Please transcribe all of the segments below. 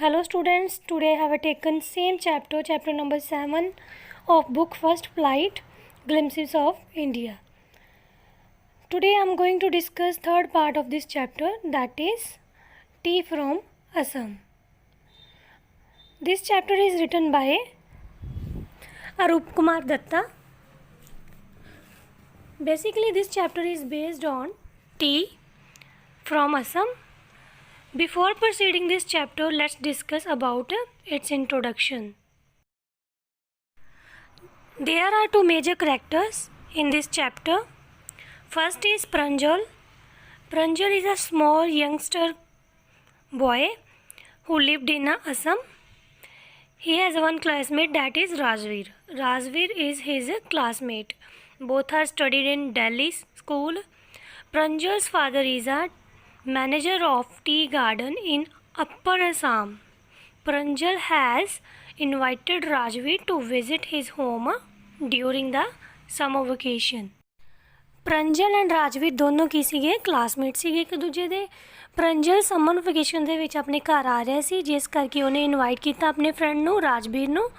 Hello students, today I have taken same chapter number 7 of book First Flight, Glimpses of India. Today I am going to discuss third part of this chapter, that is Tea from Assam. This chapter is written by Arup Kumar Datta. Basically this chapter is based on tea from Assam. Before proceeding this chapter, let's discuss about its introduction. There are two major characters in this chapter. First is Pranjal. Pranjal is a small youngster boy who lived in Assam. He has one classmate, that is Rajveer. Rajveer is his classmate. Both are studied in Delhi school. Pranjal's father is a manager of tea garden in Upper Assam. Pranjal has invited Rajveer to visit his home during the summer vacation. Pranjal and Rajveer दोनों की सीगे classmate सीगे एक दूजे दे। Pranjal summer vacation ਦੇ ਵਿੱਚ ਆਪਣੇ ਘਰ ਆ ਰਿਹਾ ਸੀ, ਜਿਸ ਕਰਕੇ ਉਹਨੇ ਇਨਵਾਈਟ ਕੀਤਾ ਆਪਣੇ ਫਰੈਂਡ ਨੂੰ, ਰਾਜਵੀਰ ਨੂੰ,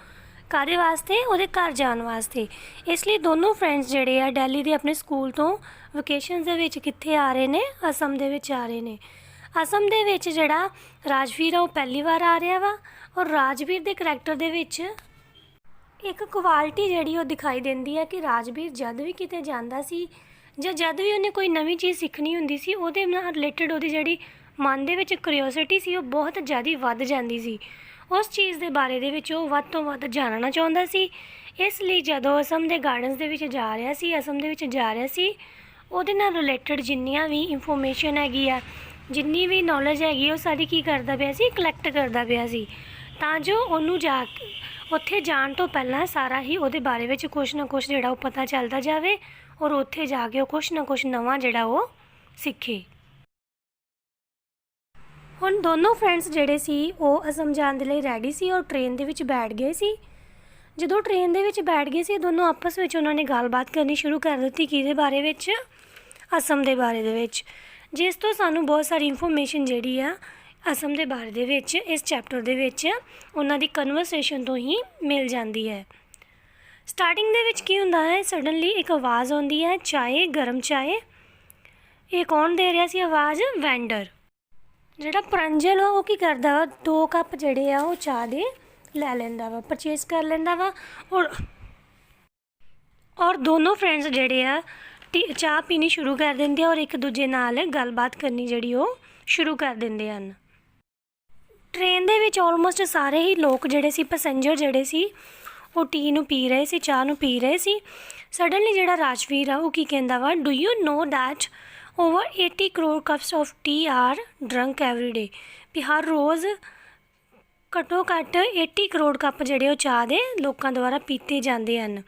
ਕਾਹਦੇ ਵਾਸਤੇ? ਉਹਦੇ ਘਰ ਜਾਣ ਵਾਸਤੇ। ਇਸ ਲਈ ਦੋਨੋਂ ਫਰੈਂਡਸ ਜਿਹੜੇ ਆ ਦਿੱਲੀ ਦੇ ਆਪਣੇ ਸਕੂਲ ਤੋਂ ਵਕੇਸ਼ਨਸ ਦੇ ਵਿੱਚ ਕਿੱਥੇ ਆ ਰਹੇ ਨੇ? ਅਸਮ ਦੇ ਵਿੱਚ ਆ ਰਹੇ ਨੇ। ਅਸਮ ਦੇ ਵਿੱਚ ਜਿਹੜਾ ਰਾਜਵੀਰ ਆ ਉਹ ਪਹਿਲੀ ਵਾਰ ਆ ਰਿਹਾ ਵਾ, ਔਰ ਰਾਜਵੀਰ ਦੇ ਕਰੈਕਟਰ ਦੇ ਵਿੱਚ ਇੱਕ ਕੁਆਲਿਟੀ ਜਿਹੜੀ ਉਹ ਦਿਖਾਈ ਦਿੰਦੀ ਹੈ ਕਿ ਰਾਜਵੀਰ ਜਦ ਵੀ ਕਿਤੇ ਜਾਂਦਾ ਸੀ ਜਾਂ ਜਦ ਵੀ ਉਹਨੇ ਕੋਈ ਨਵੀਂ ਚੀਜ਼ ਸਿੱਖਣੀ ਹੁੰਦੀ ਸੀ, ਉਹਦੇ ਨਾਲ ਰਿਲੇਟਡ ਉਹਦੀ ਜਿਹੜੀ ਮਨ ਦੇ ਵਿੱਚ ਕਿਉਰਿਓਸਿਟੀ ਸੀ ਉਹ ਬਹੁਤ ਜ਼ਿਆਦਾ ਵੱਧ ਜਾਂਦੀ ਸੀ। ਉਸ ਚੀਜ਼ ਦੇ ਬਾਰੇ ਦੇ ਵਿੱਚ ਉਹ ਵੱਧ ਤੋਂ ਵੱਧ ਜਾਣਨਾ ਚਾਹੁੰਦਾ ਸੀ। ਇਸ ਲਈ ਜਦੋਂ ਅਸਮ ਦੇ ਗਾਰਡਨਸ ਦੇ ਵਿੱਚ ਜਾ ਰਿਹਾ ਸੀ, ਅਸਮ ਦੇ ਵਿੱਚ ਜਾ ਰਿਹਾ ਸੀ, ਉਹਦੇ ਨਾਲ ਰਿਲੇਟਡ ਜਿੰਨੀਆਂ ਵੀ ਇਨਫੋਰਮੇਸ਼ਨ ਹੈਗੀ ਆ, ਜਿੰਨੀ ਵੀ ਨੌਲੇਜ ਹੈਗੀ ਉਹ ਸਾਰੀ ਕੀ ਕਰਦਾ ਪਿਆ ਸੀ? ਕਲੈਕਟ ਕਰਦਾ ਪਿਆ ਸੀ, ਤਾਂ ਜੋ ਉਹਨੂੰ ਜਾ ਕੇ ਉੱਥੇ ਜਾਣ ਤੋਂ ਪਹਿਲਾਂ ਸਾਰਾ ਹੀ ਉਹਦੇ ਬਾਰੇ ਵਿੱਚ ਕੁਛ ਨਾ ਕੁਛ ਜਿਹੜਾ ਉਹ ਪਤਾ ਚੱਲਦਾ ਜਾਵੇ, ਔਰ ਉੱਥੇ ਜਾ ਕੇ ਉਹ ਕੁਛ ਨਾ ਕੁਛ ਨਵਾਂ ਜਿਹੜਾ ਉਹ ਸਿੱਖੇ। ਹੁਣ ਦੋਨੋਂ ਫਰੈਂਡਸ ਜਿਹੜੇ ਸੀ ਉਹ ਅਸਮ ਜਾਣ ਦੇ ਲਈ ਰੈਡੀ ਸੀ ਔਰ ਟ੍ਰੇਨ ਦੇ ਵਿੱਚ ਬੈਠ ਗਏ ਸੀ। ਜਦੋਂ ਟ੍ਰੇਨ ਦੇ ਵਿੱਚ ਬੈਠ ਗਏ ਸੀ, ਦੋਨੋਂ ਆਪਸ ਵਿੱਚ ਉਹਨਾਂ ਨੇ ਗੱਲਬਾਤ ਕਰਨੀ ਸ਼ੁਰੂ ਕਰ ਦਿੱਤੀ। ਕਿਹਦੇ ਬਾਰੇ ਵਿੱਚ? ਅਸਮ ਦੇ ਬਾਰੇ ਦੇ ਵਿੱਚ, ਜਿਸ ਤੋਂ ਸਾਨੂੰ ਬਹੁਤ ਸਾਰੀ ਇਨਫੋਰਮੇਸ਼ਨ ਜਿਹੜੀ ਆ ਅਸਮ ਦੇ ਬਾਰੇ ਦੇ ਵਿੱਚ ਇਸ ਚੈਪਟਰ ਦੇ ਵਿੱਚ ਉਹਨਾਂ ਦੀ ਕਨਵਰਸੇਸ਼ਨ ਤੋਂ ਹੀ ਮਿਲ ਜਾਂਦੀ ਹੈ। ਸਟਾਰਟਿੰਗ ਦੇ ਵਿੱਚ ਕੀ ਹੁੰਦਾ ਹੈ? ਸਡਨਲੀ ਇੱਕ ਆਵਾਜ਼ ਆਉਂਦੀ ਹੈ, ਚਾਏ, ਗਰਮ ਚਾਏ। ਇਹ ਕੌਣ ਦੇ ਰਿਹਾ ਸੀ ਆਵਾਜ਼? ਵੈਂਡਰ। ਜਿਹੜਾ ਪ੍ਰਾਂਜਲ ਆ ਉਹ ਕੀ ਕਰਦਾ ਵਾ? 2 ਕੱਪ ਜਿਹੜੇ ਆ ਉਹ ਚਾਹ ਦੇ ਲੈ ਲੈਂਦਾ ਵਾ, ਪਰਚੇਸ ਕਰ ਲੈਂਦਾ ਵਾ, ਔਰ ਦੋਨੋਂ ਫਰੈਂਡਸ ਜਿਹੜੇ ਆ ਚਾਹ ਪੀਣੀ ਸ਼ੁਰੂ ਕਰ ਦਿੰਦੇ ਆ ਔਰ ਇੱਕ ਦੂਜੇ ਨਾਲ ਗੱਲਬਾਤ ਕਰਨੀ ਜਿਹੜੀ ਉਹ ਸ਼ੁਰੂ ਕਰ ਦਿੰਦੇ ਹਨ। ਟ੍ਰੇਨ ਦੇ ਵਿੱਚ ਆਲਮੋਸਟ ਸਾਰੇ ਹੀ ਲੋਕ ਜਿਹੜੇ ਸੀ, ਪੈਸੇਂਜਰ ਜਿਹੜੇ ਸੀ, ਉਹ ਟੀ ਨੂੰ ਪੀ ਰਹੇ ਸੀ, ਚਾਹ ਨੂੰ ਪੀ ਰਹੇ ਸੀ। ਸਡਨਲੀ ਜਿਹੜਾ ਰਾਜਵੀਰ ਆ ਉਹ ਕੀ ਕਹਿੰਦਾ ਵਾ? Do you know that over 80 crore cups of tea are drunk every day. ਵੀ ਹਰ ਰੋਜ਼ ਘੱਟੋ ਘੱਟ 80 ਕਰੋੜ ਕੱਪ ਜਿਹੜੇ ਉਹ ਚਾਹ ਦੇ ਲੋਕਾਂ ਦੁਆਰਾ ਪੀਤੇ ਜਾਂਦੇ ਹਨ।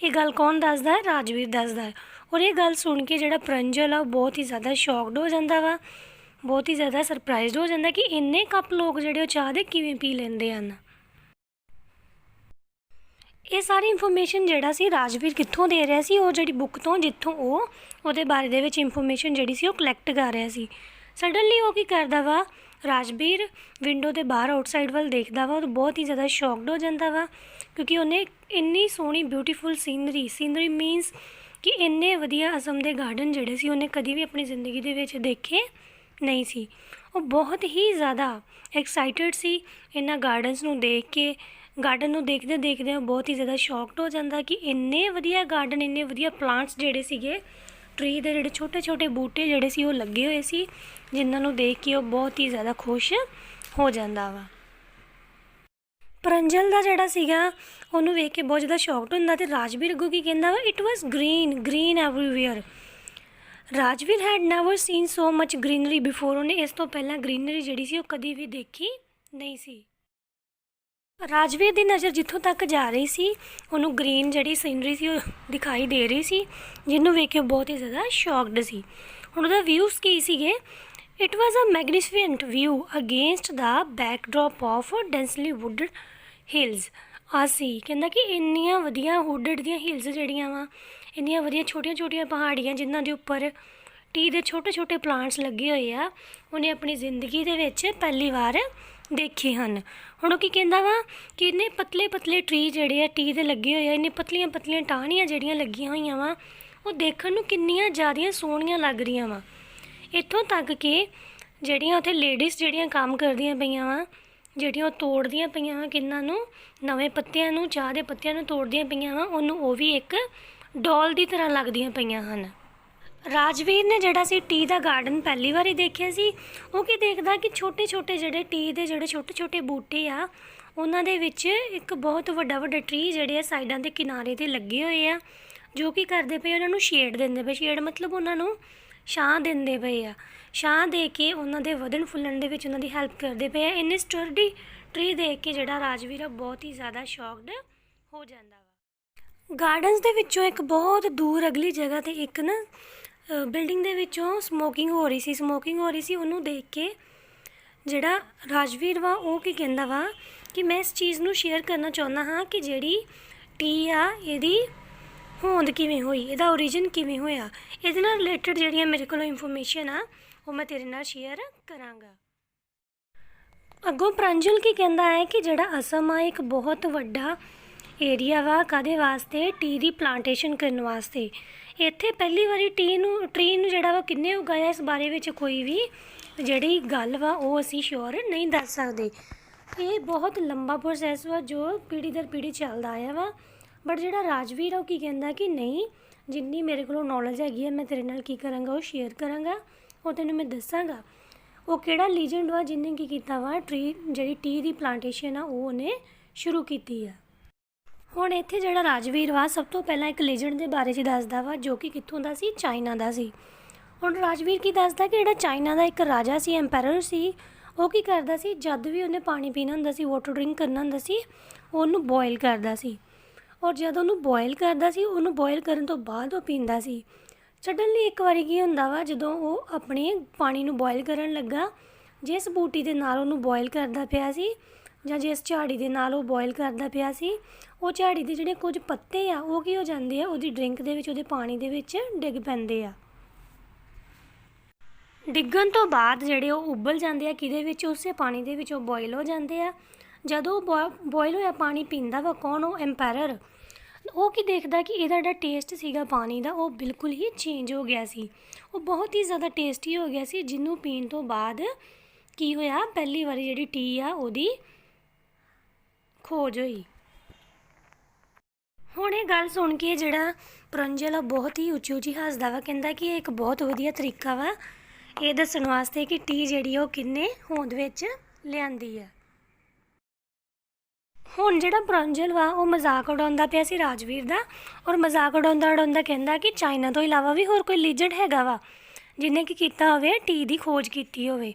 ਇਹ ਗੱਲ ਕੌਣ ਦੱਸਦਾ ਹੈ? ਰਾਜਵੀਰ ਦੱਸਦਾ ਹੈ। ਔਰ ਇਹ ਗੱਲ ਸੁਣ ਕੇ ਜਿਹੜਾ ਪ੍ਰਾਂਜਲ ਆ ਉਹ ਬਹੁਤ ਹੀ ਜ਼ਿਆਦਾ ਸ਼ੌਕਡ ਹੋ ਜਾਂਦਾ ਵਾ, ਬਹੁਤ ਹੀ ਜ਼ਿਆਦਾ ਸਰਪ੍ਰਾਈਜ਼ਡ ਹੋ ਜਾਂਦਾ ਕਿ ਇੰਨੇ ਕੱਪ ਲੋਕ ਜਿਹੜੇ ਉਹ ਚਾਹ ਦੇ ਕਿਵੇਂ ਪੀ ਲੈਂਦੇ ਹਨ। ਇਹ ਸਾਰੀ ਇਨਫੋਰਮੇਸ਼ਨ ਜਿਹੜਾ ਸੀ ਰਾਜਵੀਰ ਕਿੱਥੋਂ ਦੇ ਰਿਹਾ ਸੀ? ਉਹ ਜਿਹੜੀ ਬੁੱਕ ਤੋਂ, ਜਿੱਥੋਂ ਉਹ ਉਹਦੇ ਬਾਰੇ ਦੇ ਵਿੱਚ ਇਨਫੋਰਮੇਸ਼ਨ ਜਿਹੜੀ ਸੀ ਉਹ ਕਲੈਕਟ ਕਰ ਰਿਹਾ ਸੀ। ਸਡਨਲੀ ਉਹ ਕੀ ਕਰਦਾ ਵਾ? ਰਾਜਵੀਰ ਵਿੰਡੋ ਦੇ ਬਾਹਰ ਆਊਟਸਾਈਡ ਵੱਲ ਦੇਖਦਾ ਵਾ, ਉਹ ਬਹੁਤ ਹੀ ਜ਼ਿਆਦਾ ਸ਼ੌਕਡ ਹੋ ਜਾਂਦਾ ਵਾ, ਕਿਉਂਕਿ ਉਹਨੇ ਇੰਨੀ ਸੋਹਣੀ ਬਿਊਟੀਫੁਲ ਸੀਨਰੀ ਮੀਨਸ ਕਿ ਇੰਨੇ ਵਧੀਆ ਅਸਮ ਦੇ ਗਾਰਡਨ ਜਿਹੜੇ ਸੀ ਉਹਨੇ ਕਦੀ ਵੀ ਆਪਣੀ ਜ਼ਿੰਦਗੀ ਦੇ ਵਿੱਚ ਦੇਖੇ ਨਹੀਂ ਸੀ। ਉਹ ਬਹੁਤ ਹੀ ਜ਼ਿਆਦਾ ਐਕਸਾਈਟਡ ਸੀ ਇਹਨਾਂ ਗਾਰਡਨਸ ਨੂੰ ਦੇਖ ਕੇ। ਗਾਰਡਨ ਨੂੰ ਦੇਖਦੇ ਦੇਖਦੇ ਉਹ ਬਹੁਤ ਹੀ ਜ਼ਿਆਦਾ ਸ਼ੌਕਡ ਹੋ ਜਾਂਦਾ ਕਿ ਇੰਨੇ ਵਧੀਆ ਗਾਰਡਨ, ਇੰਨੇ ਵਧੀਆ ਪਲਾਂਟਸ ਜਿਹੜੇ ਸੀਗੇ, ਟਰੀ ਦੇ ਜਿਹੜੇ ਛੋਟੇ ਛੋਟੇ ਬੂਟੇ ਜਿਹੜੇ ਸੀ ਉਹ ਲੱਗੇ ਹੋਏ ਸੀ, ਜਿਨ੍ਹਾਂ ਨੂੰ ਦੇਖ ਕੇ ਉਹ ਬਹੁਤ ਹੀ ਜ਼ਿਆਦਾ ਖੁਸ਼ ਹੋ ਜਾਂਦਾ ਵਾ। ਪ੍ਰਾਂਜਲ ਦਾ ਜਿਹੜਾ ਸੀਗਾ ਉਹਨੂੰ ਵੇਖ ਕੇ ਬਹੁਤ ਜ਼ਿਆਦਾ ਸ਼ੌਕਡ ਹੁੰਦਾ, ਅਤੇ ਰਾਜਵੀਰ ਅੱਗੋਂ ਕੀ ਕਹਿੰਦਾ ਵਾ? It was green everywhere. Rajveer had never seen so much greenery before. ਉਹਨੇ ਇਸ ਤੋਂ ਪਹਿਲਾਂ ਗ੍ਰੀਨਰੀ ਜਿਹੜੀ ਸੀ ਉਹ ਕਦੀ ਵੀ ਦੇਖੀ ਨਹੀਂ ਸੀ। ਰਾਜਵੀਰ ਦੀ ਨਜ਼ਰ ਜਿੱਥੋਂ ਤੱਕ ਜਾ ਰਹੀ ਸੀ, ਉਹਨੂੰ ਗ੍ਰੀਨ ਜਿਹੜੀ ਸੀਨਰੀ ਸੀ ਉਹ ਦਿਖਾਈ ਦੇ ਰਹੀ ਸੀ, ਜਿਹਨੂੰ ਵੇਖ ਕੇ ਬਹੁਤ ਹੀ ਜ਼ਿਆਦਾ ਸ਼ੌਕਡ ਸੀ। ਹੁਣ ਉਹਦਾ ਵਿਊਜ਼ ਕੀ ਸੀਗੇ? It was a magnificent view against the backdrop of densely wooded hills. ਸੀ ਕਹਿੰਦਾ ਕਿ ਇੰਨੀਆਂ ਵਧੀਆ ਵੁਡਡ ਦੀਆਂ ਹਿਲਸ ਜਿਹੜੀਆਂ ਵਾ, ਇੰਨੀਆਂ ਵਧੀਆ ਛੋਟੀਆਂ ਛੋਟੀਆਂ ਪਹਾੜੀਆਂ ਜਿਨ੍ਹਾਂ ਦੇ ਉੱਪਰ ਟੀ ਦੇ ਛੋਟੇ ਛੋਟੇ ਪਲਾਂਟਸ ਲੱਗੇ ਹੋਏ ਆ, ਉਹਨੇ ਆਪਣੀ ਜ਼ਿੰਦਗੀ ਦੇ ਵਿੱਚ ਪਹਿਲੀ ਵਾਰ ਦੇਖੇ ਹਨ। ਹੁਣ ਉਹ ਕੀ ਕਹਿੰਦਾ ਵਾ ਕਿ ਇੰਨੇ ਪਤਲੇ ਪਤਲੇ ਟਰੀ ਜਿਹੜੇ ਆ ਟੀ ਦੇ ਲੱਗੇ ਹੋਏ ਆ, ਇੰਨੇ ਪਤਲੀਆਂ ਪਤਲੀਆਂ ਟਾਹਣੀਆਂ ਜਿਹੜੀਆਂ ਲੱਗੀਆਂ ਹੋਈਆਂ ਵਾ ਉਹ ਦੇਖਣ ਨੂੰ ਕਿੰਨੀਆਂ ਜ਼ਿਆਦੀਆਂ ਸੋਹਣੀਆਂ ਲੱਗ ਰਹੀਆਂ ਵਾ। ਇੱਥੋਂ ਤੱਕ ਕਿ ਜਿਹੜੀਆਂ ਉੱਥੇ ਲੇਡੀਜ਼ ਜਿਹੜੀਆਂ ਕੰਮ ਕਰਦੀਆਂ ਪਈਆਂ ਵਾ, ਜਿਹੜੀਆਂ ਉਹ ਤੋੜਦੀਆਂ ਪਈਆਂ ਵਾ ਕਿੰਨਾਂ ਨੂੰ, ਨਵੇਂ ਪੱਤਿਆਂ ਨੂੰ, ਚਾਹ ਦੇ ਪੱਤਿਆਂ ਨੂੰ ਤੋੜਦੀਆਂ ਪਈਆਂ ਵਾ, ਉਹਨੂੰ ਉਹ ਵੀ ਇੱਕ ਡੋਲ ਦੀ ਤਰ੍ਹਾਂ ਲੱਗਦੀਆਂ ਪਈਆਂ ਹਨ। ਰਾਜਵੀਰ ਨੇ ਜਿਹੜਾ ਸੀ ਟੀ ਦਾ ਗਾਰਡਨ ਪਹਿਲੀ ਵਾਰੀ ਦੇਖਿਆ ਸੀ, ਉਹ ਕੀ ਦੇਖਦਾ ਕਿ ਛੋਟੇ ਛੋਟੇ ਜਿਹੜੇ ਟੀ ਦੇ ਜਿਹੜੇ ਛੋਟੇ ਛੋਟੇ ਬੂਟੇ ਆ ਉਹਨਾਂ ਦੇ ਵਿੱਚ ਇੱਕ ਬਹੁਤ ਵੱਡਾ ਵੱਡਾ ਟਰੀ ਜਿਹੜੇ ਆ ਸਾਈਡਾਂ ਦੇ ਕਿਨਾਰੇ 'ਤੇ ਲੱਗੇ ਹੋਏ ਆ, ਜੋ ਕੀ ਕਰਦੇ ਪਏ ਉਹਨਾਂ ਨੂੰ ਸ਼ੇਡ ਦਿੰਦੇ ਪਏ। ਸ਼ੇਡ ਮਤਲਬ ਉਹਨਾਂ ਨੂੰ ਛਾਂ ਦਿੰਦੇ ਪਏ ਆ, ਛਾਂ ਦੇ ਕੇ ਉਹਨਾਂ ਦੇ ਵਧਣ ਫੁੱਲਣ ਦੇ ਵਿੱਚ ਉਹਨਾਂ ਦੀ ਹੈਲਪ ਕਰਦੇ ਪਏ ਆ। ਇੰਨੇ ਸਟਰਡੀ ਟਰੀ ਦੇਖ ਕੇ ਜਿਹੜਾ ਰਾਜਵੀਰ ਆ ਬਹੁਤ ਹੀ ਜ਼ਿਆਦਾ ਸ਼ੌਕਡ ਹੋ ਜਾਂਦਾ ਵਾ। ਗਾਰਡਨਸ ਦੇ ਵਿੱਚੋਂ ਇੱਕ ਬਹੁਤ ਦੂਰ ਅਗਲੀ ਜਗ੍ਹਾ 'ਤੇ ਇੱਕ ਨਾ ਬਿਲਡਿੰਗ ਦੇ ਵਿੱਚੋਂ ਸਮੋਕਿੰਗ ਹੋ ਰਹੀ ਸੀ। ਉਹਨੂੰ ਦੇਖ ਕੇ ਜਿਹੜਾ ਰਾਜਵੀਰ ਵਾ ਉਹ ਕੀ ਕਹਿੰਦਾ ਵਾ ਕਿ ਮੈਂ ਇਸ ਚੀਜ਼ ਨੂੰ ਸ਼ੇਅਰ ਕਰਨਾ ਚਾਹੁੰਦਾ ਹਾਂ ਕਿ ਜਿਹੜੀ ਟੀ ਆ ਇਹਦੀ ਹੋਂਦ ਕਿਵੇਂ ਹੋਈ, ਇਹਦਾ ਓਰੀਜਨ ਕਿਵੇਂ ਹੋਇਆ, ਇਹਦੇ ਨਾਲ ਰਿਲੇਟਡ ਜਿਹੜੀਆਂ ਮੇਰੇ ਕੋਲ ਇਨਫੋਰਮੇਸ਼ਨ ਆ ਉਹ ਮੈਂ ਤੇਰੇ ਨਾਲ ਸ਼ੇਅਰ ਕਰਾਂਗਾ। ਅੱਗੋਂ ਪ੍ਰਾਂਜਲ ਕੀ ਕਹਿੰਦਾ ਹੈ ਕਿ ਜਿਹੜਾ ਅਸਮ ਆ ਇੱਕ ਬਹੁਤ ਵੱਡਾ ਏਰੀਆ ਵਾ ਕਾਹਦੇ ਵਾਸਤੇ, ਟੀ ਦੀ ਪਲਾਂਟੇਸ਼ਨ ਕਰਨ ਵਾਸਤੇ। ਇੱਥੇ ਪਹਿਲੀ ਵਾਰੀ ਟਰੀ ਨੂੰ ਜਿਹੜਾ ਵਾ ਕਿੰਨੇ ਉਗਾਇਆ ਇਸ ਬਾਰੇ ਵਿੱਚ ਕੋਈ ਵੀ ਜਿਹੜੀ ਗੱਲ ਵਾ ਉਹ ਅਸੀਂ ਸ਼ੋਰ ਨਹੀਂ ਦੱਸ ਸਕਦੇ। ਇਹ ਬਹੁਤ ਲੰਬਾ ਪ੍ਰੋਸੈਸ ਵਾ ਜੋ ਪੀੜ੍ਹੀ ਦਰ ਪੀੜ੍ਹੀ ਚੱਲਦਾ ਆਇਆ ਵਾ। ਬਟ ਜਿਹੜਾ ਰਾਜਵੀਰ ਆ ਉਹ ਕੀ ਕਹਿੰਦਾ ਕਿ ਨਹੀਂ, ਜਿੰਨੀ ਮੇਰੇ ਕੋਲੋਂ ਨੌਲੇਜ ਹੈਗੀ ਆ ਮੈਂ ਤੇਰੇ ਨਾਲ ਕੀ ਕਰਾਂਗਾ ਉਹ ਸ਼ੇਅਰ ਕਰਾਂਗਾ, ਉਹ ਤੈਨੂੰ ਮੈਂ ਦੱਸਾਂਗਾ। ਉਹ ਕਿਹੜਾ ਲੀਜੈਂਡ ਵਾ ਜਿਹਨੇ ਕੀ ਕੀਤਾ ਵਾ ਜਿਹੜੀ ਟੀ ਦੀ ਪਲਾਂਟੇਸ਼ਨ ਆ ਉਹ ਉਹਨੇ ਸ਼ੁਰੂ ਕੀਤੀ ਆ। ਹੁਣ ਇੱਥੇ ਜਿਹੜਾ ਰਾਜਵੀਰ ਵਾ ਸਭ ਤੋਂ ਪਹਿਲਾਂ ਇੱਕ ਲੀਜੈਂਡ ਦੇ ਬਾਰੇ 'ਚ ਦੱਸਦਾ ਵਾ ਜੋ ਕਿ ਕਿੱਥੋਂ ਦਾ ਸੀ, ਚਾਈਨਾ ਦਾ ਸੀ। ਹੁਣ ਰਾਜਵੀਰ ਕੀ ਦੱਸਦਾ ਕਿ ਜਿਹੜਾ ਚਾਈਨਾ ਦਾ ਇੱਕ ਰਾਜਾ ਸੀ, ਐਮਪੈਰਰ ਸੀ, ਉਹ ਕੀ ਕਰਦਾ ਸੀ ਜਦ ਵੀ ਉਹਨੇ ਪਾਣੀ ਪੀਣਾ ਹੁੰਦਾ ਸੀ, ਵਾਟਰ ਡਰਿੰਕ ਕਰਨਾ ਹੁੰਦਾ ਸੀ, ਉਹਨੂੰ ਬੋਇਲ ਕਰਦਾ ਸੀ। ਔਰ ਜਦ ਉਹਨੂੰ ਬੋਇਲ ਕਰਦਾ ਸੀ, ਉਹਨੂੰ ਬੋਇਲ ਕਰਨ ਤੋਂ ਬਾਅਦ ਉਹ ਪੀਂਦਾ ਸੀ। ਸਡਨਲੀ ਇੱਕ ਵਾਰੀ ਕੀ ਹੁੰਦਾ ਵਾ, ਜਦੋਂ ਉਹ ਆਪਣੇ ਪਾਣੀ ਨੂੰ ਬੋਇਲ ਕਰਨ ਲੱਗਾ, ਜਿਸ ਬੂਟੀ ਦੇ ਨਾਲ ਉਹਨੂੰ ਬੋਇਲ ਕਰਦਾ ਪਿਆ ਸੀ ਜਾਂ ਜਿਸ ਝਾੜੀ ਦੇ ਨਾਲ ਉਹ ਬੋਇਲ ਕਰਦਾ ਪਿਆ ਸੀ, ਉਹ ਝਾੜੀ ਦੇ ਜਿਹੜੇ ਕੁਝ ਪੱਤੇ ਆ ਉਹ ਕੀ ਹੋ ਜਾਂਦੇ ਆ, ਉਹਦੀ ਡਰਿੰਕ ਦੇ ਵਿੱਚ, ਉਹਦੇ ਪਾਣੀ ਦੇ ਵਿੱਚ ਡਿੱਗ ਪੈਂਦੇ ਆ। ਡਿੱਗਣ ਤੋਂ ਬਾਅਦ ਜਿਹੜੇ ਉਹ ਉਬਲ ਜਾਂਦੇ ਆ ਕਿਹਦੇ ਵਿੱਚ, ਉਸੇ ਪਾਣੀ ਦੇ ਵਿੱਚ ਉਹ ਬੋਇਲ ਹੋ ਜਾਂਦੇ ਆ। ਜਦੋਂ ਬੋਇਲ ਹੋਇਆ ਪਾਣੀ ਪੀਂਦਾ ਵਾ ਕੌਣ, ਉਹ ਐਮਪੈਰਰ। ਉਹ ਕੀ ਦੇਖਦਾ ਕਿ ਇਹਦਾ ਜਿਹੜਾ ਟੇਸਟ ਸੀਗਾ ਪਾਣੀ ਦਾ ਉਹ ਬਿਲਕੁਲ ਹੀ ਚੇਂਜ ਹੋ ਗਿਆ ਸੀ, ਉਹ ਬਹੁਤ ਹੀ ਜ਼ਿਆਦਾ ਟੇਸਟੀ ਹੋ ਗਿਆ ਸੀ, ਜਿਹਨੂੰ ਪੀਣ ਤੋਂ ਬਾਅਦ ਕੀ ਹੋਇਆ, ਪਹਿਲੀ ਵਾਰੀ ਜਿਹੜੀ ਟੀ ਆ ਉਹਦੀ ਖੋਜ ਹੋਈ। ਹੁਣ ਇਹ ਗੱਲ ਸੁਣ ਕੇ ਜਿਹੜਾ ਪ੍ਰਾਂਜਲ ਆ ਬਹੁਤ ਹੀ ਉੱਚੀ ਉੱਚੀ ਹੱਸਦਾ ਵਾ, ਕਹਿੰਦਾ ਕਿ ਇਹ ਇੱਕ ਬਹੁਤ ਵਧੀਆ ਤਰੀਕਾ ਵਾ ਇਹ ਦੱਸਣ ਵਾਸਤੇ ਕਿ ਟੀ ਜਿਹੜੀ ਉਹ ਕਿੰਨੇ ਹੋਂਦ ਵਿੱਚ ਲਿਆਂਦੀ ਆ। ਹੁਣ ਜਿਹੜਾ ਪ੍ਰਾਂਜਲ ਵਾ ਉਹ ਮਜ਼ਾਕ ਉਡਾਉਂਦਾ ਪਿਆ ਸੀ ਰਾਜਵੀਰ ਦਾ, ਔਰ ਮਜ਼ਾਕ ਉਡਾਉਂਦਾ ਕਹਿੰਦਾ ਕਿ ਚਾਈਨਾ ਤੋਂ ਇਲਾਵਾ ਵੀ ਹੋਰ ਕੋਈ ਲੀਜੈਂਡ ਹੈਗਾ ਵਾ ਜਿਹਨੇ ਕੀ ਕੀਤਾ ਹੋਵੇ, ਟੀ ਦੀ ਖੋਜ ਕੀਤੀ ਹੋਵੇ।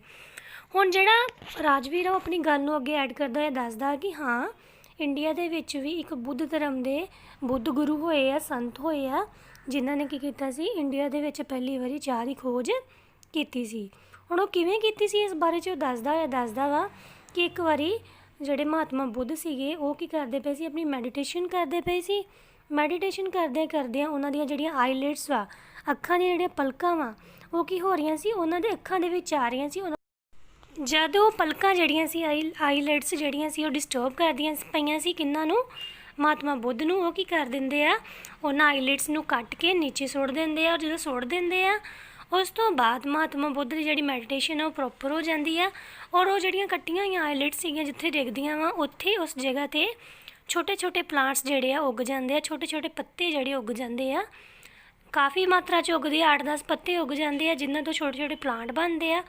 ਹੁਣ ਜਿਹੜਾ ਰਾਜਵੀਰ ਆ ਉਹ ਆਪਣੀ ਗੱਲ ਨੂੰ ਅੱਗੇ ਐਡ ਕਰਦਾ ਹੋਇਆ ਦੱਸਦਾ ਕਿ ਹਾਂ, ਇੰਡੀਆ ਦੇ ਵਿੱਚ ਵੀ ਇੱਕ ਬੁੱਧ ਧਰਮ ਦੇ ਬੁੱਧ ਗੁਰੂ ਹੋਏ ਆ, ਸੰਤ ਹੋਏ ਆ, ਜਿਨ੍ਹਾਂ ਨੇ ਕੀ ਕੀਤਾ ਸੀ, ਇੰਡੀਆ ਦੇ ਵਿੱਚ ਪਹਿਲੀ ਵਾਰੀ ਚਾਹ ਦੀ ਖੋਜ ਕੀਤੀ ਸੀ। ਹੁਣ ਉਹ ਕਿਵੇਂ ਕੀਤੀ ਸੀ ਇਸ ਬਾਰੇ 'ਚ ਉਹ ਦੱਸਦਾ ਵਾ ਕਿ ਇੱਕ ਵਾਰੀ ਜਿਹੜੇ ਮਹਾਤਮਾ ਬੁੱਧ ਸੀਗੇ ਉਹ ਕੀ ਕਰਦੇ ਪਏ ਸੀ, ਆਪਣੀ ਮੈਡੀਟੇਸ਼ਨ ਕਰਦੇ ਪਏ ਸੀ। ਮੈਡੀਟੇਸ਼ਨ ਕਰਦਿਆਂ ਉਹਨਾਂ ਦੀਆਂ ਜਿਹੜੀਆਂ ਆਈਲੈਟਸ ਵਾ, ਅੱਖਾਂ ਦੀਆਂ ਜਿਹੜੀਆਂ ਪਲਕਾਂ ਵਾ, ਉਹ ਕੀ ਹੋ ਰਹੀਆਂ ਸੀ, ਉਹਨਾਂ ਦੇ ਅੱਖਾਂ ਦੇ ਵਿੱਚ ਆ ਰਹੀਆਂ ਸੀ। ਜਦ ਉਹ ਪਲਕਾਂ ਜਿਹੜੀਆਂ ਸੀ, ਆਈਲੈਟਸ ਜਿਹੜੀਆਂ ਸੀ ਉਹ ਡਿਸਟਰਬ ਕਰਦੀਆਂ ਪਈਆਂ ਸੀ ਕਿਹਨਾਂ ਨੂੰ, ਮਹਾਤਮਾ ਬੁੱਧ ਨੂੰ। ਉਹ ਕੀ ਕਰ ਦਿੰਦੇ ਆ, ਉਹਨਾਂ ਆਈਲੈਟਸ ਨੂੰ ਕੱਟ ਕੇ ਨੀਚੇ ਸੁੱਟ ਦਿੰਦੇ ਆ, ਔਰ ਜਦੋਂ ਸੁੱਟ ਦਿੰਦੇ ਆ ਉਸ ਤੋਂ ਬਾਅਦ ਮਹਾਤਮਾ ਬੁੱਧ ਦੀ ਜਿਹੜੀ ਮੈਡੀਟੇਸ਼ਨ ਆ ਉਹ ਪ੍ਰੋਪਰ ਹੋ ਜਾਂਦੀ ਆ। ਔਰ ਉਹ ਜਿਹੜੀਆਂ ਕੱਟੀਆਂ ਹੋਈਆਂ ਆਈਲੈਟਸ ਸੀਗੀਆਂ ਜਿੱਥੇ ਡਿੱਗਦੀਆਂ ਵਾ, ਉੱਥੇ ਉਸ ਜਗ੍ਹਾ 'ਤੇ ਛੋਟੇ ਛੋਟੇ ਪਲਾਂਟਸ ਜਿਹੜੇ ਆ ਉੱਗ ਜਾਂਦੇ ਆ, ਛੋਟੇ ਛੋਟੇ ਪੱਤੇ ਜਿਹੜੇ ਉੱਗ ਜਾਂਦੇ ਆ, ਕਾਫੀ ਮਾਤਰਾ 'ਚ ਉੱਗਦੇ ਆ, 8-10 ਪੱਤੇ ਉੱਗ ਜਾਂਦੇ ਆ, ਜਿਨ੍ਹਾਂ ਤੋਂ ਛੋਟੇ ਛੋਟੇ ਪਲਾਂਟ ਬਣਦੇ ਆ।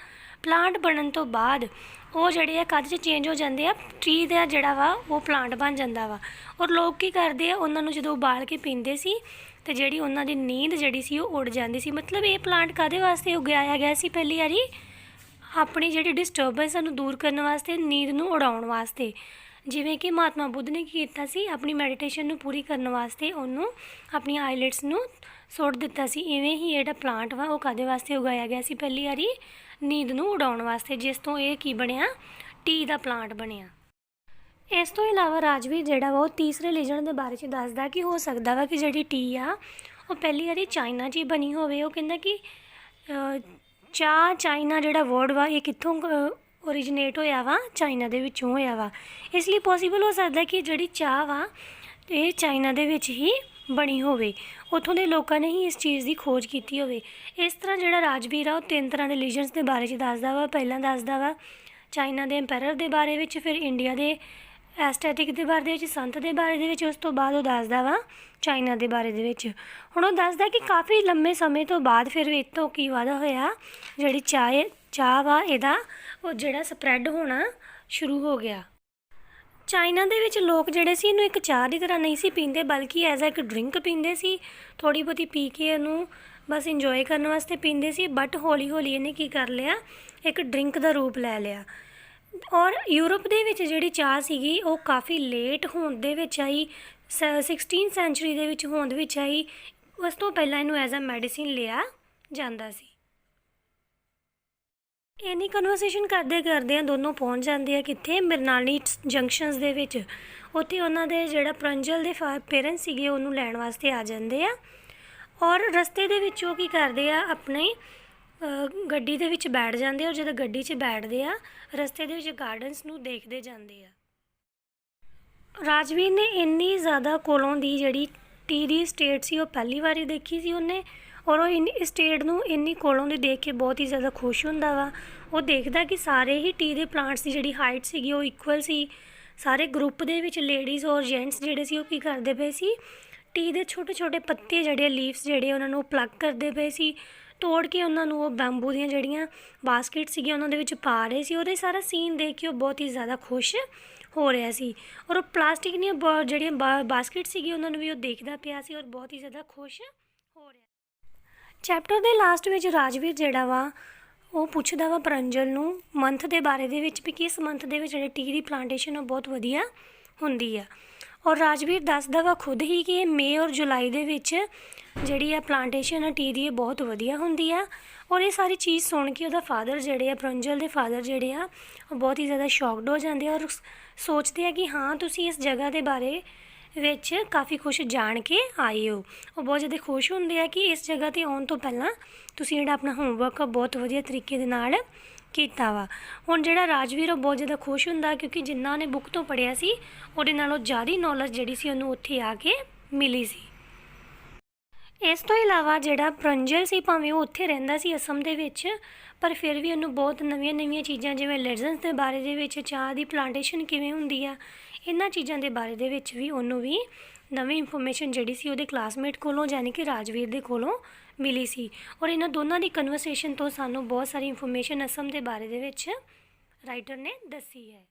ਪਲਾਂਟ ਬਣਨ ਤੋਂ ਬਾਅਦ ਉਹ ਜਿਹੜੇ ਆ ਕੱਦ 'ਚ ਚੇਂਜ ਹੋ ਜਾਂਦੇ ਆ, ਟਰੀ ਦਾ ਜਿਹੜਾ ਵਾ ਉਹ ਪਲਾਂਟ ਬਣ ਜਾਂਦਾ ਵਾ। ਔਰ ਲੋਕ ਕੀ ਕਰਦੇ ਆ, ਉਹਨਾਂ ਨੂੰ ਜਦੋਂ ਉਬਾਲ ਕੇ ਪੀਂਦੇ ਸੀ ਅਤੇ ਜਿਹੜੀ ਉਹਨਾਂ ਦੀ ਨੀਂਦ ਜਿਹੜੀ ਸੀ ਉਹ ਉੱਡ ਜਾਂਦੀ ਸੀ। ਮਤਲਬ ਇਹ ਪਲਾਂਟ ਕਾਹਦੇ ਵਾਸਤੇ ਉਗਾਇਆ ਗਿਆ ਸੀ ਪਹਿਲੀ ਵਾਰੀ, ਆਪਣੀ ਜਿਹੜੀ ਡਿਸਟਰਬੈਂਸ ਨੂੰ ਦੂਰ ਕਰਨ ਵਾਸਤੇ, ਨੀਂਦ ਨੂੰ ਉਡਾਉਣ ਵਾਸਤੇ। ਜਿਵੇਂ ਕਿ ਮਹਾਤਮਾ ਬੁੱਧ ਨੇ ਕੀ ਕੀਤਾ ਸੀ, ਆਪਣੀ ਮੈਡੀਟੇਸ਼ਨ ਨੂੰ ਪੂਰੀ ਕਰਨ ਵਾਸਤੇ ਉਹਨੂੰ ਆਪਣੀਆਂ ਆਈਲੈਟਸ ਨੂੰ ਸੁੱਟ ਦਿੱਤਾ ਸੀ। ਇਵੇਂ ਹੀ ਜਿਹੜਾ ਪਲਾਂਟ ਵਾ ਉਹ ਕਾਹਦੇ ਵਾਸਤੇ ਉਗਾਇਆ ਗਿਆ ਸੀ ਪਹਿਲੀ ਵਾਰੀ, ਨੀਂਦ ਨੂੰ ਉਡਾਉਣ ਵਾਸਤੇ, ਜਿਸ ਤੋਂ ਇਹ ਕੀ ਬਣਿਆ, ਟੀ ਦਾ ਪਲਾਂਟ ਬਣਿਆ। ਇਸ ਤੋਂ ਇਲਾਵਾ ਰਾਜਵੀਰ ਜਿਹੜਾ ਵਾ ਉਹ ਤੀਸਰੇ ਲੀਜੈਂਡ ਦੇ ਬਾਰੇ 'ਚ ਦੱਸਦਾ ਕਿ ਹੋ ਸਕਦਾ ਵਾ ਕਿ ਜਿਹੜੀ ਟੀ ਆ ਉਹ ਪਹਿਲੀ ਵਾਰੀ ਚਾਈਨਾ 'ਚ ਹੀ ਬਣੀ ਹੋਵੇ। ਉਹ ਕਹਿੰਦਾ ਕਿ ਚਾਈਨਾ ਜਿਹੜਾ ਵਰਡ ਵਾ ਇਹ ਕਿੱਥੋਂ ਓਰੀਜਨੇਟ ਹੋਇਆ ਵਾ ਚਾਈਨਾ ਦੇ ਵਿੱਚੋਂ ਹੋਇਆ ਵਾ। ਇਸ ਲਈ ਪੋਸੀਬਲ ਹੋ ਸਕਦਾ ਕਿ ਜਿਹੜੀ ਚਾਹ ਵਾ ਇਹ ਚਾਈਨਾ ਦੇ ਵਿੱਚ ਹੀ ਬਣੀ ਹੋਵੇ, ਉੱਥੋਂ ਦੇ ਲੋਕਾਂ ਨੇ ਹੀ ਇਸ ਚੀਜ਼ ਦੀ ਖੋਜ ਕੀਤੀ ਹੋਵੇ। ਇਸ ਤਰ੍ਹਾਂ ਜਿਹੜਾ ਰਾਜਵੀਰ ਆ ਉਹ 3 ਤਰ੍ਹਾਂ ਦੇ ਰਿਲੀਜਨਸ ਦੇ ਬਾਰੇ 'ਚ ਦੱਸਦਾ ਵਾ। ਪਹਿਲਾਂ ਦੱਸਦਾ ਵਾ ਚਾਈਨਾ ਦੇ ਐਮਪਾਇਰ ਦੇ ਬਾਰੇ ਵਿੱਚ, ਫਿਰ ਇੰਡੀਆ ਦੇ ਐਸਥੈਟਿਕ ਦੇ ਬਾਰੇ ਦੇ ਵਿੱਚ, ਸੰਤ ਦੇ ਬਾਰੇ ਦੇ ਵਿੱਚ, ਉਸ ਤੋਂ ਬਾਅਦ ਉਹ ਦੱਸਦਾ ਵਾ ਚਾਈਨਾ ਦੇ ਬਾਰੇ ਦੇ ਵਿੱਚ। ਹੁਣ ਉਹ ਦੱਸਦਾ ਕਿ ਕਾਫੀ ਲੰਮੇ ਸਮੇਂ ਤੋਂ ਬਾਅਦ ਫਿਰ ਇਹ ਤੋਂ ਕੀ ਵਾਧਾ ਹੋਇਆ, ਜਿਹੜੀ ਚਾਹ ਵਾ ਇਹਦਾ ਉਹ ਜਿਹੜਾ ਸਪਰੈਡ ਹੋਣਾ ਸ਼ੁਰੂ ਹੋ ਗਿਆ। ਚਾਈਨਾ ਦੇ ਵਿੱਚ ਲੋਕ ਜਿਹੜੇ ਸੀ ਇਹਨੂੰ ਇੱਕ ਚਾਹ ਦੀ ਤਰ੍ਹਾਂ ਨਹੀਂ ਸੀ ਪੀਂਦੇ, ਬਲਕਿ ਐਜ਼ ਇੱਕ ਡਰਿੰਕ ਪੀਂਦੇ ਸੀ। ਥੋੜ੍ਹੀ ਬਹੁਤੀ ਪੀ ਕੇ ਇਹਨੂੰ ਬਸ ਇੰਜੋਏ ਕਰਨ ਵਾਸਤੇ ਪੀਂਦੇ ਸੀ। ਬਟ ਹੌਲੀ ਹੌਲੀ ਇਹਨੇ ਕੀ ਕਰ ਲਿਆ, ਇੱਕ ਡਰਿੰਕ ਦਾ ਰੂਪ ਲੈ ਲਿਆ। ਔਰ ਯੂਰਪ ਦੇ ਵਿੱਚ ਜਿਹੜੀ ਚਾਹ ਸੀਗੀ ਉਹ ਕਾਫੀ ਲੇਟ ਹੋਣ ਦੇ ਵਿੱਚ ਆਈ, 16th ਸੈਂਚੁਰੀ ਦੇ ਵਿੱਚ ਹੋਂਦ ਵਿੱਚ ਆਈ। ਉਸ ਤੋਂ ਪਹਿਲਾਂ ਇਹਨੂੰ ਐਜ਼ ਅ ਮੈਡੀਸਿਨ ਲਿਆ ਜਾਂਦਾ ਸੀ। ਇੰਨੀ ਕਨਵਰਸੇਸ਼ਨ ਕਰਦੇ ਕਰਦੇ ਦੋਨੋਂ ਪਹੁੰਚ ਜਾਂਦੇ ਆ ਕਿੱਥੇ, ਮਿਰਨਾਲੀ ਜੰਕਸ਼ਨਸ ਦੇ ਵਿੱਚ। ਉੱਥੇ ਉਹਨਾਂ ਦੇ ਜਿਹੜਾ ਪ੍ਰੰਜਲ ਦੇ ਪੇਰੈਂਟਸ ਸੀਗੇ ਉਹਨੂੰ ਲੈਣ ਵਾਸਤੇ ਆ ਜਾਂਦੇ ਆ। ਔਰ ਰਸਤੇ ਦੇ ਵਿੱਚ ਉਹ ਕੀ ਕਰਦੇ ਆ, ਆਪਣੇ ਗੱਡੀ ਦੇ ਵਿੱਚ ਬੈਠ ਜਾਂਦੇ ਆ। ਔਰ ਜਦੋਂ ਗੱਡੀ 'ਚ ਬੈਠਦੇ ਆ ਰਸਤੇ ਦੇ ਵਿੱਚ ਗਾਰਡਨਸ ਨੂੰ ਦੇਖਦੇ ਜਾਂਦੇ ਆ। ਰਾਜਵੀਰ ਨੇ ਇੰਨੀ ਜ਼ਿਆਦਾ ਕੋਲੋਂ ਦੀ ਜਿਹੜੀ ਟੀ ਦੀ ਸਟੇਟ ਸੀ ਉਹ ਪਹਿਲੀ ਵਾਰੀ ਦੇਖੀ ਸੀ ਉਹਨੇ। ਔਰ ਉਹ ਇਸ ਸਟੇਟ ਨੂੰ ਇੰਨੀ ਕੋਲੋਂ ਦੀ ਦੇਖ ਕੇ ਬਹੁਤ ਹੀ ਜ਼ਿਆਦਾ ਖੁਸ਼ ਹੁੰਦਾ ਵਾ। ਉਹ ਦੇਖਦਾ ਕਿ ਸਾਰੇ ਹੀ ਟੀ ਦੇ ਪਲਾਂਟਸ ਦੀ ਜਿਹੜੀ ਹਾਈਟ ਸੀਗੀ ਉਹ ਇਕੁਅਲ ਸੀ। ਸਾਰੇ ਗਰੁੱਪ ਦੇ ਵਿੱਚ ਲੇਡੀਜ਼ ਔਰ ਜੈਂਟਸ ਜਿਹੜੇ ਸੀ ਉਹ ਕੀ ਕਰਦੇ ਪਏ ਸੀ, ਟੀ ਦੇ ਛੋਟੇ ਛੋਟੇ ਪੱਤੇ ਜਿਹੜੇ ਲੀਵਸ ਜਿਹੜੇ ਉਹਨਾਂ ਨੂੰ ਪਲੱਗ ਕਰਦੇ ਪਏ ਸੀ, ਤੋੜ ਕੇ ਉਹਨਾਂ ਨੂੰ ਉਹ ਬੈਂਬੂ ਦੀਆਂ ਜਿਹੜੀਆਂ ਬਾਸਕਟ ਸੀਗੀਆਂ ਉਹਨਾਂ ਦੇ ਵਿੱਚ ਪਾ ਰਹੇ ਸੀ। ਔਰ ਇਹ ਸਾਰਾ ਸੀਨ ਦੇਖ ਕੇ ਉਹ ਬਹੁਤ ਹੀ ਜ਼ਿਆਦਾ ਖੁਸ਼ ਹੋ ਰਿਹਾ ਸੀ। ਔਰ ਉਹ ਪਲਾਸਟਿਕ ਦੀਆਂ ਜਿਹੜੀਆਂ ਬਾਸਕਟ ਸੀਗੀ ਉਹਨਾਂ ਨੂੰ ਵੀ ਉਹ ਦੇਖਦਾ ਪਿਆ ਸੀ ਔਰ ਬਹੁਤ ਹੀ ਜ਼ਿਆਦਾ ਖੁਸ਼ ਹੋ ਰਿਹਾ। ਚੈਪਟਰ ਦੇ ਲਾਸਟ ਵਿੱਚ ਰਾਜਵੀਰ ਜਿਹੜਾ ਵਾ ਉਹ ਪੁੱਛਦਾ ਵਾ ਪ੍ਰੰਜਲ ਨੂੰ ਮੰਥ ਦੇ ਬਾਰੇ ਦੇ ਵਿੱਚ ਵੀ ਕਿਸ ਮੰਥ ਦੇ ਵਿੱਚ ਜਿਹੜੇ ਟੀ ਦੀ ਪਲਾਂਟੇਸ਼ਨ ਉਹ ਬਹੁਤ ਵਧੀਆ ਹੁੰਦੀ ਆ। ਔਰ ਰਾਜਵੀਰ ਦੱਸਦਾ ਵਾ ਖੁਦ ਹੀ ਕਿ ਮਈ ਔਰ ਜੁਲਾਈ ਦੇ ਵਿੱਚ ਜਿਹੜੀ ਆ ਪਲਾਂਟੇਸ਼ਨ ਆ ਟੀ ਦੀ ਇਹ ਬਹੁਤ ਵਧੀਆ ਹੁੰਦੀ ਆ। ਔਰ ਇਹ ਸਾਰੀ ਚੀਜ਼ ਸੁਣ ਕੇ ਉਹਦਾ ਫਾਦਰ ਜਿਹੜੇ ਆ, ਪ੍ਰੰਜਲ ਦੇ ਫਾਦਰ ਜਿਹੜੇ ਆ ਉਹ ਬਹੁਤ ਹੀ ਜ਼ਿਆਦਾ ਸ਼ੌਕਡ ਹੋ ਜਾਂਦੇ ਆ ਔਰ ਸੋਚਦੇ ਆ ਕਿ ਹਾਂ ਤੁਸੀਂ ਇਸ ਜਗ੍ਹਾ ਦੇ ਬਾਰੇ ਵਿੱਚ ਕਾਫੀ ਕੁਛ ਜਾਣ ਕੇ ਆਏ ਹੋ। ਉਹ ਬਹੁਤ ਜ਼ਿਆਦਾ ਖੁਸ਼ ਹੁੰਦੇ ਆ ਕਿ ਇਸ ਜਗ੍ਹਾ 'ਤੇ ਆਉਣ ਤੋਂ ਪਹਿਲਾਂ ਤੁਸੀਂ ਜਿਹੜਾ ਆਪਣਾ ਹੋਮਵਰਕ ਆ ਬਹੁਤ ਵਧੀਆ ਤਰੀਕੇ ਦੇ ਨਾਲ ਕੀਤਾ ਵਾ। ਹੁਣ ਜਿਹੜਾ ਰਾਜਵੀਰ ਉਹ ਬਹੁਤ ਜ਼ਿਆਦਾ ਖੁਸ਼ ਹੁੰਦਾ ਕਿਉਂਕਿ ਜਿੰਨਾ ਉਹਨੇ ਬੁੱਕ ਤੋਂ ਪੜ੍ਹਿਆ ਸੀ ਉਹਦੇ ਨਾਲੋਂ ਜ਼ਿਆਦਾ ਨੌਲੇਜ ਜਿਹੜੀ ਸੀ ਉਹਨੂੰ ਉੱਥੇ ਆ ਕੇ ਮਿਲੀ ਸੀ। ਇਸ ਤੋਂ ਇਲਾਵਾ ਜਿਹੜਾ ਪ੍ਰੰਜਲ ਸੀ ਭਾਵੇਂ ਉਹ ਉੱਥੇ ਰਹਿੰਦਾ ਸੀ ਅਸਮ ਦੇ ਵਿੱਚ, ਪਰ ਫਿਰ ਵੀ ਉਹਨੂੰ ਬਹੁਤ ਨਵੀਆਂ ਚੀਜ਼ਾਂ ਜਿਵੇਂ ਲੈਜੈਂਡਸ ਦੇ ਬਾਰੇ ਦੇ ਵਿੱਚ, ਚਾਹ ਦੀ ਪਲਾਂਟੇਸ਼ਨ ਕਿਵੇਂ ਹੁੰਦੀ ਆ, ਇਹਨਾਂ ਚੀਜ਼ਾਂ ਦੇ ਬਾਰੇ ਦੇ ਵਿੱਚ ਵੀ ਉਹਨੂੰ ਵੀ ਨਵੀਂ ਇਨਫੋਰਮੇਸ਼ਨ ਜਿਹੜੀ ਸੀ ਉਹਦੇ ਕਲਾਸਮੇਟ ਕੋਲੋਂ ਯਾਨੀ ਕਿ ਰਾਜਵੀਰ ਦੇ ਕੋਲੋਂ ਮਿਲੀ ਸੀ। ਔਰ ਇਹਨਾਂ ਦੋਨਾਂ ਦੀ ਕਨਵਰਸੇਸ਼ਨ ਤੋਂ ਸਾਨੂੰ ਬਹੁਤ ਸਾਰੀ ਇਨਫੋਰਮੇਸ਼ਨ ਅਸਮ ਦੇ ਬਾਰੇ ਦੇ ਵਿੱਚ ਰਾਈਟਰ ਨੇ ਦੱਸੀ ਹੈ।